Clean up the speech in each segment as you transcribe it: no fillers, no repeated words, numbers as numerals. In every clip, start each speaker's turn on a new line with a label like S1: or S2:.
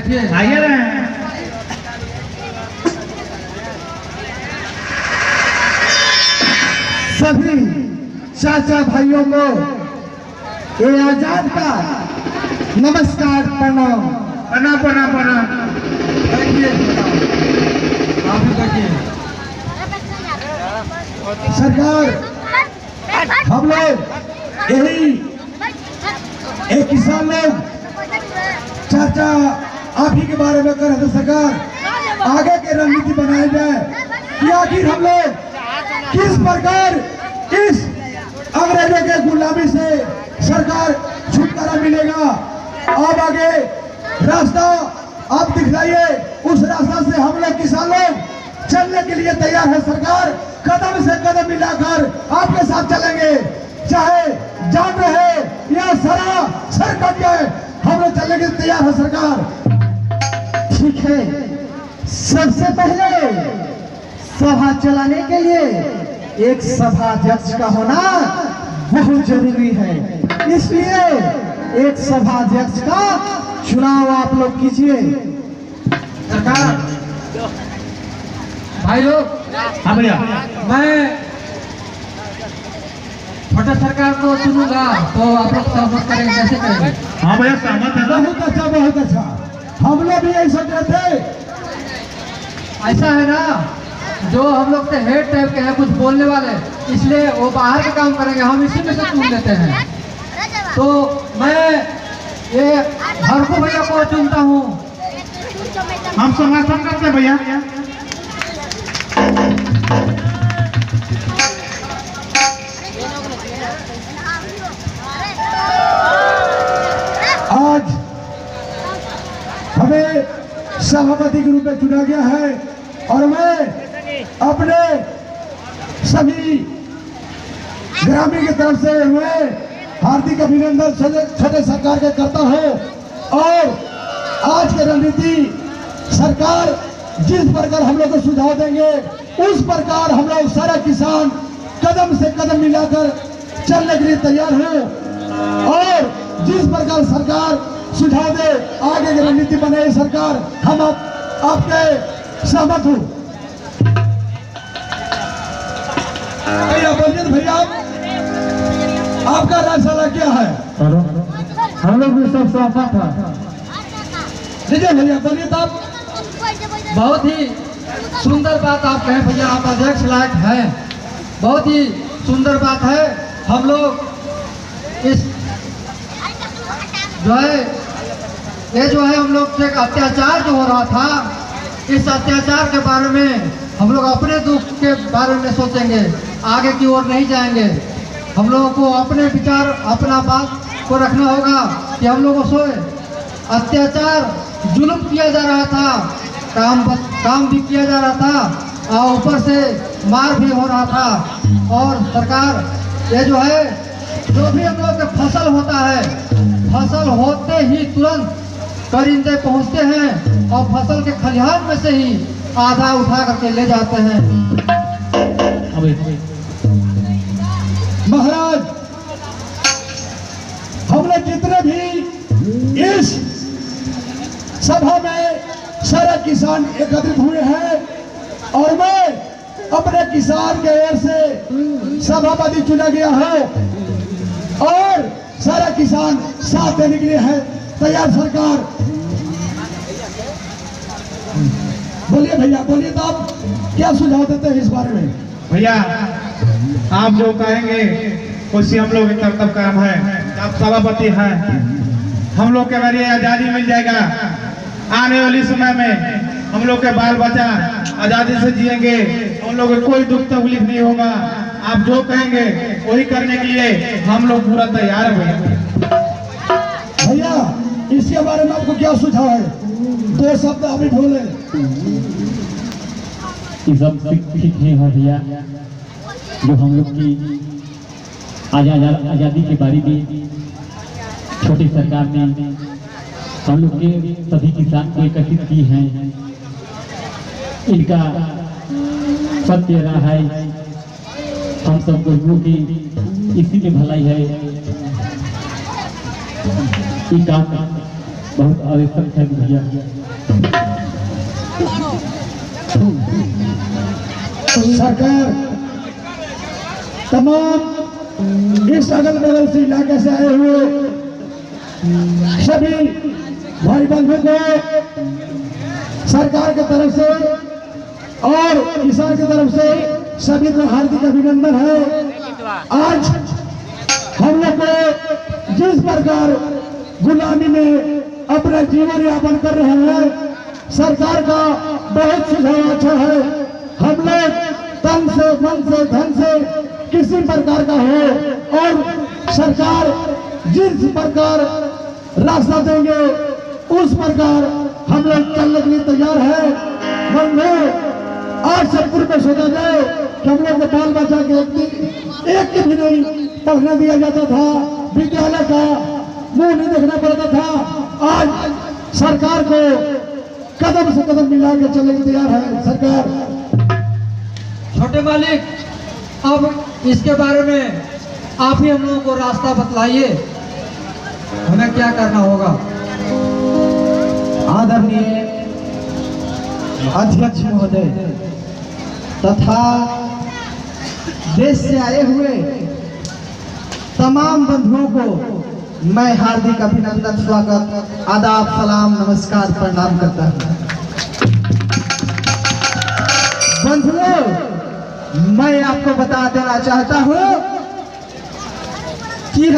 S1: बैठिए।
S2: आइए ना।
S3: सभी चाचा भाइयों को ये आजाद का नमस्कार प्रणाम।
S2: प्रणाम प्रणाम प्रणाम।
S1: बैठिए, आप भी बैठिए।
S3: सरकार हम लोग यही एक किसान लोग चाचा आप ही के बारे में कर रहे थे। सरकार आगे की रणनीति बनाई जाए कि आखिर हम लोग किस प्रकार इस अंग्रेजों के गुलामी से सरकार छुटकारा मिलेगा। अब आगे रास्ता आप दिखलाइए, उस रास्ता से हम लोग किसान लोग चलने के लिए तैयार है। सरकार कदम से कदम मिलाकर आपके साथ चलेंगे, चाहे जान रहे या सारा सर कट जाए, हम लोग चलने के लिए तैयार है। सरकार ठीक है, सबसे पहले सभा चलाने के लिए एक सभा अध्यक्ष का होना बहुत जरूरी है, इसलिए एक सभा अध्यक्ष का चुनाव आप लोग कीजिए।
S1: सरकार, भाई लोग,
S2: हाँ भैया।
S1: मैं छोटे सरकार को चुनूंगा तो आप लोग सहमत करेंगे, कैसे करेंगे?
S2: हाँ भैया सहमत है।
S3: बहुत अच्छा बहुत अच्छा, हम लोग भी यही सोच रहे थे।
S1: ऐसा है ना, जो हम लोग से हेड टाइप के हैं, कुछ बोलने वाले, इसलिए वो बाहर का काम करेंगे, हम इसी में से चुन लेते हैं। तो मैं ये हरकू भैया को चुनता हूँ।
S2: हम समर्थन करते हैं भैया।
S3: आज हमें सभापति के रूप में चुना गया है और मैं अपने सभी ग्रामीण की तरफ से मैं हार्दिक अभिनंदन छोटे सरकार के करता हूं। और आज की रणनीति सरकार जिस प्रकार हम लोग को सुझाव देंगे, उस प्रकार हम लोग सारा किसान कदम से कदम मिलाकर चलने के लिए तैयार हैं। और जिस प्रकार सरकार सुझाव दे, आगे की रणनीति बने सरकार, हम आपके सहमत हूँ। भैया बोलिए भैया, आपका राय सलाह क्या है?
S2: हम लोग भी सब सहमत है।
S3: लीजिए भैया बोलिए। तो आप
S1: बहुत ही सुंदर बात आप कहें भैया, आप अध्यक्ष लायक हैं, बहुत ही सुंदर बात है। हम लोग इस जो है ये जो है हम लोग से अत्याचार जो हो रहा था, इस अत्याचार के बारे में हम लोग अपने दुख के बारे में सोचेंगे, आगे की ओर नहीं जाएंगे। हम लोगों को अपने विचार, अपना बात को रखना होगा कि हम लोगों से अत्याचार, जुल्म किया जा रहा था, काम भी किया जा रहा था और ऊपर से मार भी हो रहा था। और सरकार ये जो है, जो भी हम लोग का फसल होता है, फसल होते ही तुरंत परिंदे पहुंचते हैं और फसल के खलिहान में से ही आधा उठा करके ले जाते हैं।
S3: महाराज, हम लोग जितने भी इस सभा में सारे किसान एकत्रित हुए हैं और मैं अपने किसान के ओर से सभापति चुना गया है और सारा किसान साथ देने के लिए है तैयार। सरकार बोलिए भैया बोलिए। तो आप क्या सुझाव देते हैं इस बारे में?
S2: भैया आप जो कहेंगे उसी हम लोग का कर्तव्य काम है। आप सभापति हैं, हम लोग के बारे आजादी मिल जाएगा। आने वाली समय में हम लोग के बाल बच्चा आजादी से जिएंगे, हम लोग को कोई दुख तकलीफ नहीं होगा। आप जो कहेंगे वही करने के लिए हम लोग पूरा तैयार हैं
S3: भैया। इसके बारे में आपको क्या सुझाव है? दो शब्द अभी बोले।
S4: सब ठीक नहीं है भैया, जो हम लोग की आज़ादी के बारे में छोटी सरकार ने हम लोग के सभी किसान को एकत्रित की हैं। इनका सत्य रहा है, हम सब गरीबों की इसी में भलाई है। ये काम बहुत आवश्यक है भैया।
S3: सरकार तमाम इस अगल बगल से इलाके से आए हुए सभी भाई बंधु को सरकार की तरफ से और किसान की तरफ से सभी को हार्दिक अभिनंदन है। आज हम लोग को जिस प्रकार गुलामी में अपना जीवन यापन कर रहे हैं, सरकार का बहुत सुझाव अच्छा है। हम लोग तन से मन से धन से किसी प्रकार का हो और सरकार जिस प्रकार रास्ता देंगे उस प्रकार हम लोग चलने के लिए तैयार है। बंधु, आज से पूर्व में सोचा जाए कि हम लोग को बाल बच्चा के एक के भी नहीं पढ़ने दिया जाता था, विद्यालय का मुंह नहीं देखना पड़ता था। आज सरकार को कदम से कदम मिला के चलने के तैयार है सरकार।
S1: छोटे मालिक, अब इसके बारे में आप ही हम लोगों को रास्ता बतलाइए, हमें क्या करना होगा।
S3: आदरणीय अध्यक्ष महोदय तथा देश से आए हुए तमाम बंधुओं को मैं हार्दिक अभिनंदन, स्वागत, आदाब, सलाम, नमस्कार, प्रणाम करता हूँ। बंधुओं, मैं आपको बता देना चाहता हूँ कि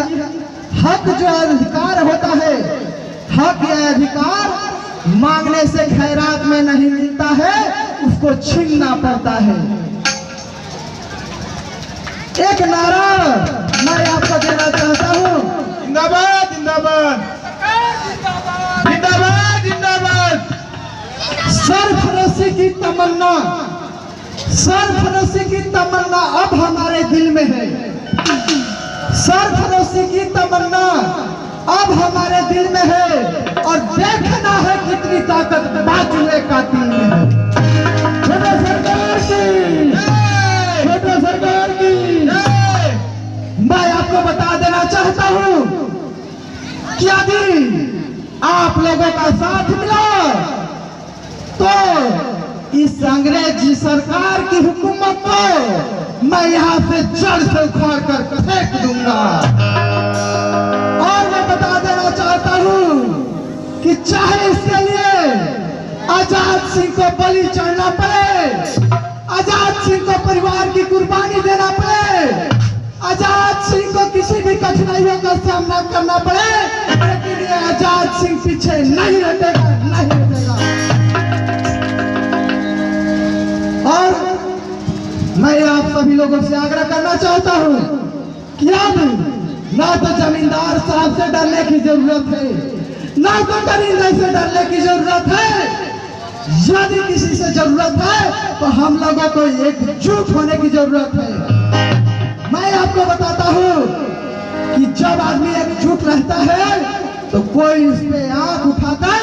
S3: हक जो अधिकार होता है, हक या अधिकार मांगने से खैरात में नहीं मिलता है, उसको छीनना पड़ता है। एक नारा मैं आपको देना चाहता हूँ।
S2: जिंदाबाद जिंदाबाद जिंदाबाद जिंदाबाद।
S3: सरफरोशी की तमन्ना, सरफरोशी की तमन्ना अब हमारे दिल में है। सरफरोशी की तमन्ना अब हमारे दिल में है और देखना है कितनी ताकत बाजुए कातिल में है। छोटे सरकार की, छोटे सरकार की मैं आपको बता देना चाहता हूँ कि यदि आप लोगों का साथ मिला तो इस अंग्रेजी सरकार की हुकूमत को मैं यहाँ से जड़ से उखाड़ कर फेंक दूंगा। और मैं बता देना चाहता हूँ कि चाहे इसके लिए आजाद सिंह को बलि चढ़ना पड़े, आजाद सिंह को परिवार की कुर्बानी देना पड़े, आजाद सिंह को किसी भी कठिनाइयों का सामना करना पड़े, लेकिन ये आजाद सिंह पीछे नहीं हटेगा, नहीं हटेगा। और मैं आप सभी लोगों से आग्रह करना चाहता हूँ कि अब ना तो जमींदार साहब से डरने की जरूरत है, ना तो दरिंदे से डरने की जरूरत है। यदि किसी से जरूरत है तो हम लोगों को एकजुट होने की जरूरत है। मैं आपको बताता हूँ कि जब आदमी एकजुट रहता है तो कोई इस पे आंख उठाकर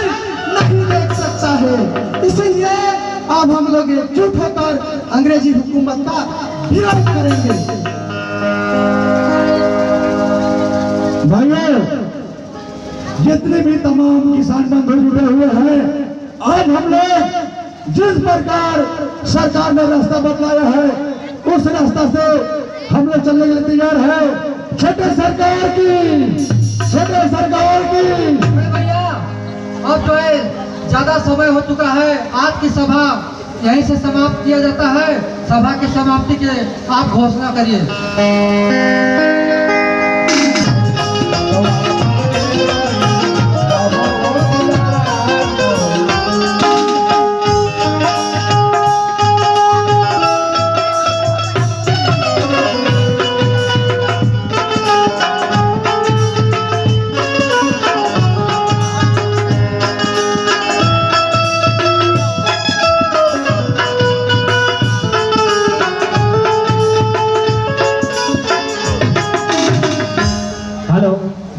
S3: नहीं देख सकता है। इसीलिए अब हम लोग एकजुट होकर अंग्रेजी हुकूमत का विरोध करेंगे। भाइयों, जितने भी तमाम किसान बंधु जुड़े हुए हैं, आज हम लोग जिस प्रकार सरकार ने रास्ता बतलाया है उस रास्ता से हम लोग चलने के लिए तैयार है। छोटे सरकार की, छोटे सरकार की।
S1: भैया, अब जो है ज्यादा समय हो चुका है, आज की सभा यहीं से समाप्त किया जाता है। सभा की समाप्ति के आप घोषणा करिए।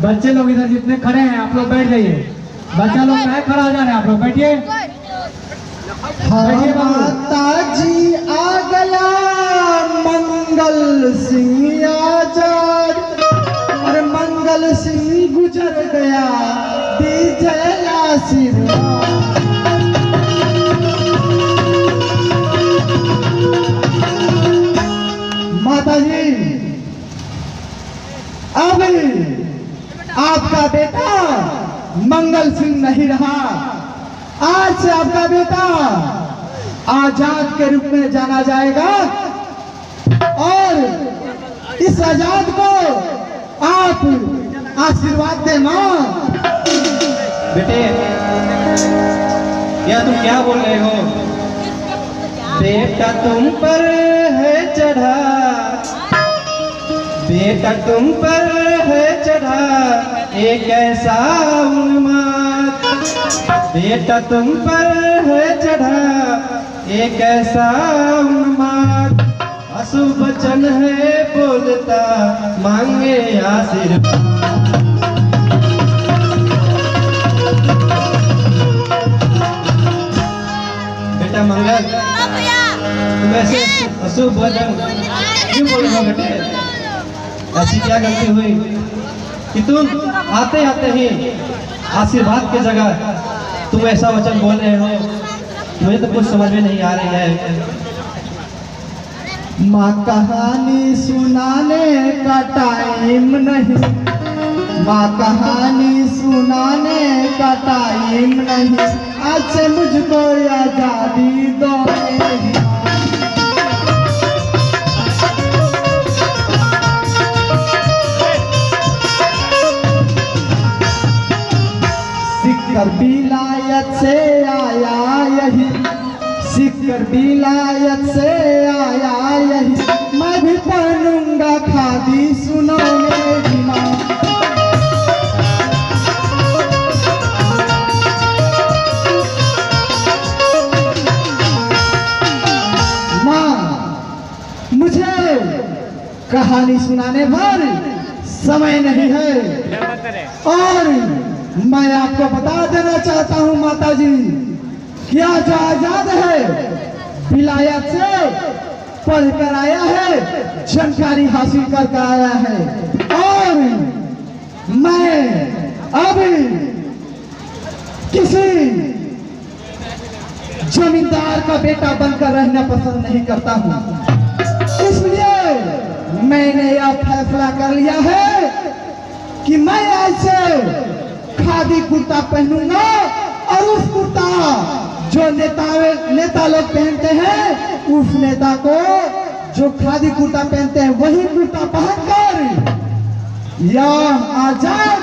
S5: बच्चे लोग इधर जितने खड़े हैं आप लोग बैठ जाइए। बच्चा लोग कहे खड़ा हो जा रहे हैं, आप लोग बैठिए।
S3: माता जी आ गया मंगल सिंह आजाद और मंगल सिंह गुजर गया दीजिए आशीर्वाद। माता जी, अब आपका बेटा मंगल सिंह नहीं रहा। आज से आपका बेटा आजाद के रूप में जाना जाएगा और इस आजाद को आप आशीर्वाद दे मां।
S6: बेटे, या तुम क्या बोल रहे हो? बेटा तुम पर है चढ़ा, बेटा तुम पर है चढ़ा एक ऐसा उन्माद, बेटा तुम पर है चढ़ा एक ऐसा उन्माद, अशुभ वचन है बोलता मांगे आशीर्वाद। बेटा मंगल, तुम ऐसे अशुभ वचन क्यों बोल रहे हो बेटे? ऐसी क्या गलती हुई कि तुम आते आते ही आशीर्वाद की जगह तुम ऐसा वचन बोल रहे हो? मुझे तो कुछ समझ में नहीं आ रही है।
S3: माँ कहानी सुनाने का टाइम नहीं, माँ कहानी सुनाने का टाइम नहीं, आज से मुझको आजादी दो मेरी। सिक्कर विलायत से आया यही, सिक्कर विलायत से आया यही, मैं भी पहनूंगा खादी सुनो मेरी माँ। माँ, मुझे कहानी सुनाने भर समय नहीं है और मैं आपको बता देना चाहता हूँ माता जी, क्या जो आजाद है विलायत से पढ़ कर आया है, जानकारी हासिल करके आया है और मैं अब किसी जमींदार का बेटा बनकर रहना पसंद नहीं करता हूँ। इसलिए मैंने यह फैसला कर लिया है कि मैं आज से खादी कुर्ता पहनूंगा और उस कुर्ता जो नेता लोग पहनते हैं, उस नेता को जो खादी कुर्ता पहनते हैं वही कुर्ता पहनकर यह आजाद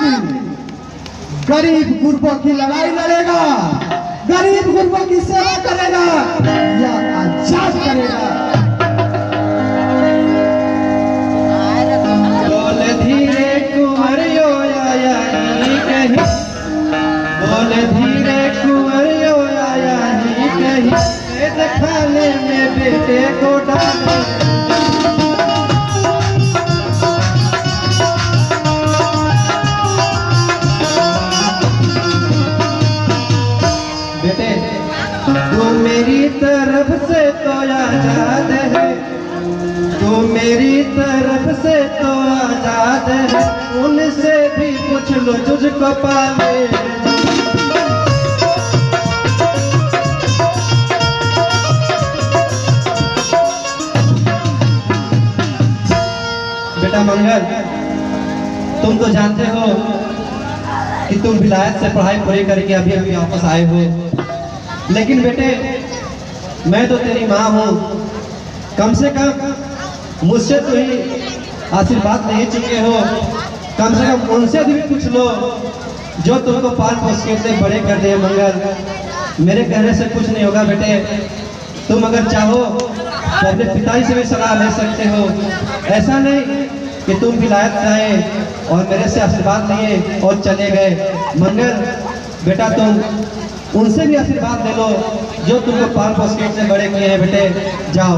S3: गरीब गुरबों की लड़ाई लड़ेगा, गरीब गुरबों की सेवा करेगा, यह आजाद करेगा।
S6: बोल धीरे कुंवरियो आया ही कहीं, बोल धीरे कुंवरियो आया ही कहीं, खाने में बेटे को डाले। बेटे, तू मेरी तरफ से तो आजाद है, तू मेरी तरफ से तो आजाद है, उनसे भी पूछ लो तुझको पाले। बेटा मंगल, तुम तो जानते हो कि तुम विलायत से पढ़ाई पूरी करके अभी अभी वापस आए हो, लेकिन बेटे मैं तो तेरी माँ हूँ, कम से कम मुझसे तो ही आशीर्वाद नहीं चुके हो, कम से कम उनसे भी पूछ लो जो तुमको पाल पोस के इतने बड़े कर दिए। मंगल, मेरे कहने से कुछ नहीं होगा बेटे, तुम अगर चाहो तो अपने पिताजी से भी सलाह ले सकते हो। ऐसा नहीं कि तुम विलायत से आए और मेरे से आशीर्वाद लिए और चले गए। मंगल बेटा, तुम उनसे भी आशीर्वाद ले लो जो तुमको पाल पोस के इतने बड़े किए हैं। बेटे जाओ।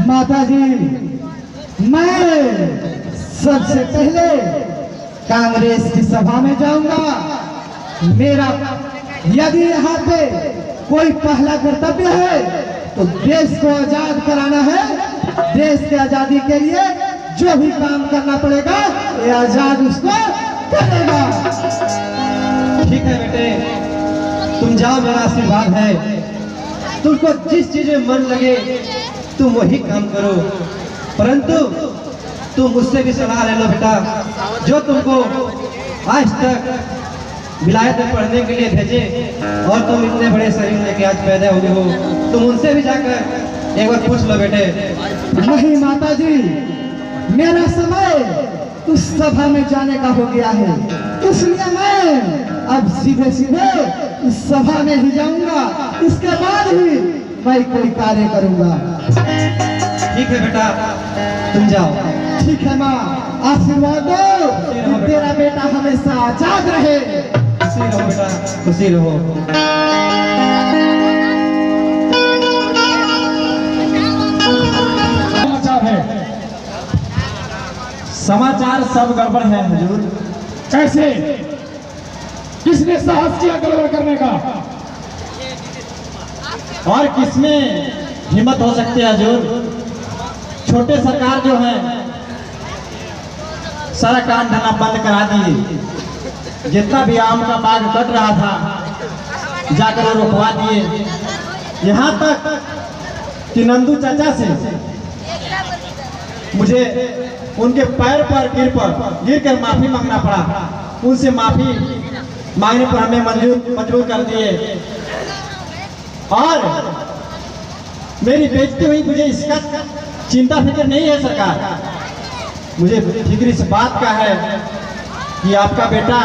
S3: माता जी, मैं सबसे पहले कांग्रेस की सभा में जाऊंगा। मेरा यदि यहाँ पे कोई पहला कर्तव्य है तो देश को आजाद कराना है। देश की आजादी के लिए जो भी काम करना पड़ेगा ये आजाद उसको करेगा।
S6: ठीक है बेटे, तुम जाओ, मेरा आशीर्वाद है। तुमको जिस चीज में मन लगे तुम वही काम करो, परंतु तुम मुझसे भी सलाह ले लो बेटा। जो तुमको आज तक विलायत में पढ़ने के लिए भेजे और तुम इतने बड़े शरीर लेके आज पैदा हुए हो, तुम उनसे भी जाकर एक बार पूछ लो बेटे।
S3: नहीं माताजी, मेरा समय उस सभा में जाने का हो गया है, इसलिए मैं अब सीधे सीधे इस सभा में ही जाऊंगा। इसके बाद ही मैं कोई कार्य करूंगा।
S6: ठीक है बेटा, तुम जाओ।
S3: ठीक है माँ, आशीर्वाद दो कि तेरा बेटा हमेशा आजाद रहे।
S6: खुशी रहो बेटा, खुशी रहो।
S5: समाचार है।
S2: समाचार सब गड़बड़ है हुजूर।
S5: कैसे? किसने साहस किया गड़बड़ करने का?
S2: और किसमें हिम्मत हो सकती है हुजूर? छोटे सरकार जो है सारा काम धंधा बंद करा दिए। जितना भी आम का बाग कट रहा था जाकर वो रुकवा दिए। यहाँ तक कि नंदू चाचा से मुझे उनके पैर पर गिर कर माफी मांगना पड़ा। उनसे माफी मांगने पर हमें मजबूर कर दिए। और मेरी बेइज्जती हुई, मुझे इसका चिंता फिक्र नहीं है सरकार। मुझे फिक्र इस बात का है कि आपका बेटा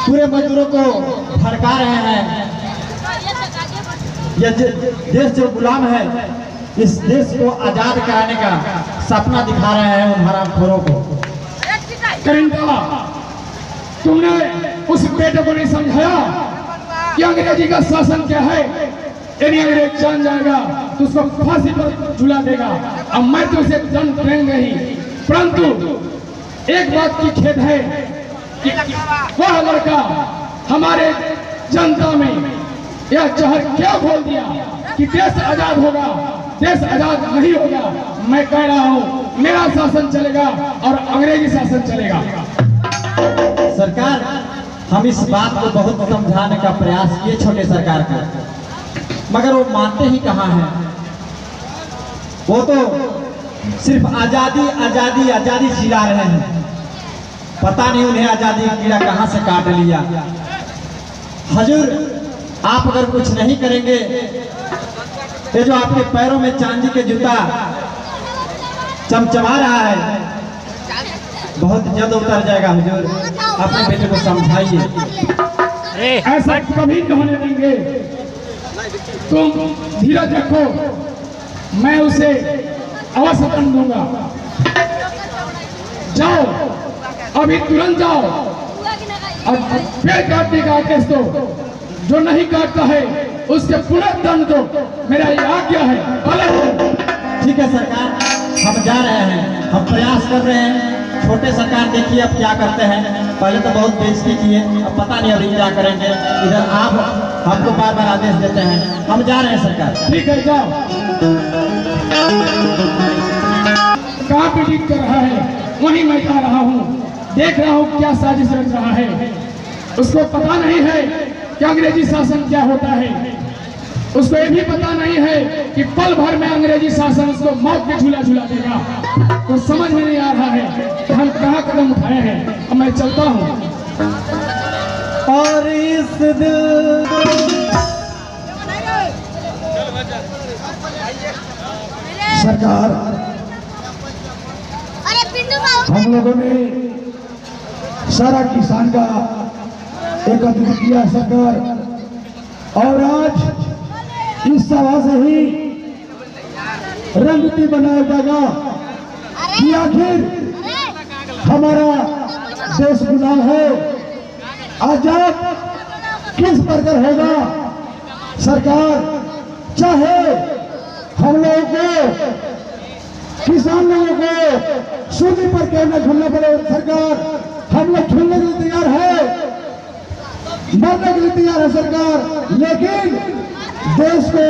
S2: पूरे मजदूरों को भड़का रहे हैं। यह देश जो गुलाम है, इस देश को आजाद कराने का सपना दिखा रहे हैं उन हरामखोरों को।
S5: करिंदा, तुमने उस बेटे को नहीं समझाया कि अंग्रेजी का शासन क्या है? यदि अंग्रेज जान जाएगा तो उसको फांसी पर झुला देगा। अब मैं तो उसे दंड देंगे ही, परंतु एक बात की खेद है कि वह लड़का हमारे जनता में यह जहर क्या घोल दिया कि देश आजाद होगा। देश आजाद नहीं होगा। मैं कह रहा हूँ मेरा शासन चलेगा और अंग्रेजी शासन चलेगा।
S2: सरकार, हम इस बात को बहुत समझाने का प्रयास किए छोटे सरकार का, मगर वो मानते ही कहाँ हैं। वो तो सिर्फ आजादी आजादी आजादी चिल्ला रहे हैं। पता नहीं उन्हें आजादी का कीड़ा कहाँ से काट लिया। हुजूर, आप अगर कुछ नहीं करेंगे, ये जो आपके पैरों में चांदी के जूता चमचमा रहा है बहुत जल्द उतर जाएगा। हुजूर, अपने बेटे को समझाइए।
S5: ऐसा कभी नहीं होने देंगे। तुम धीरज रखो, मैं उसे अवश्य दंड दूंगा। जाओ, अभी तुरंत जाओ और पेड़ काटने का आदेश दो। जो नहीं काटता है उसके पूरा दंड दो। मेरा ये आज्ञा है।
S2: ठीक है सरकार, हम जा रहे हैं, हम प्रयास कर रहे हैं। छोटे सरकार देखिए अब क्या करते हैं। पहले तो बहुत बेइज्जती किए, अब पता नहीं अभी क्या करेंगे। इधर आप हमको बार बार आदेश देते हैं। हम जा रहे हैं सरकार।
S5: ठीक है, जाओ। कहाँ पे लीक कर रहा है वहीं मैं जा रहा हूँ। देख रहा हूँ क्या साजिश रच रहा है। उसको पता नहीं है कि अंग्रेजी शासन क्या होता है। उसको ये भी पता नहीं है कि पल भर में अंग्रेजी शासन उसको मौत के झूला झूला देगा। तो समझ में नहीं आ रहा है कि हम कहाँ कदम उठाए हैं। अब मैं चलता हूँ।
S6: और इस दिल
S3: सरकार, हम लोगों ने सारा किसान का एकत्रित किया सरकार, और आज इस सभा से ही रणनीति बनाया जाएगा कि आखिर हमारा देश गुलाम है, आजाद किस प्रकार होगा। सरकार, चाहे हम लोगों को, किसान लोगों को सूली पर क्यों न झूलना पड़े, सरकार हम लोग झूलने के लिए तैयार है, मरने के लिए तैयार है सरकार, लेकिन देश को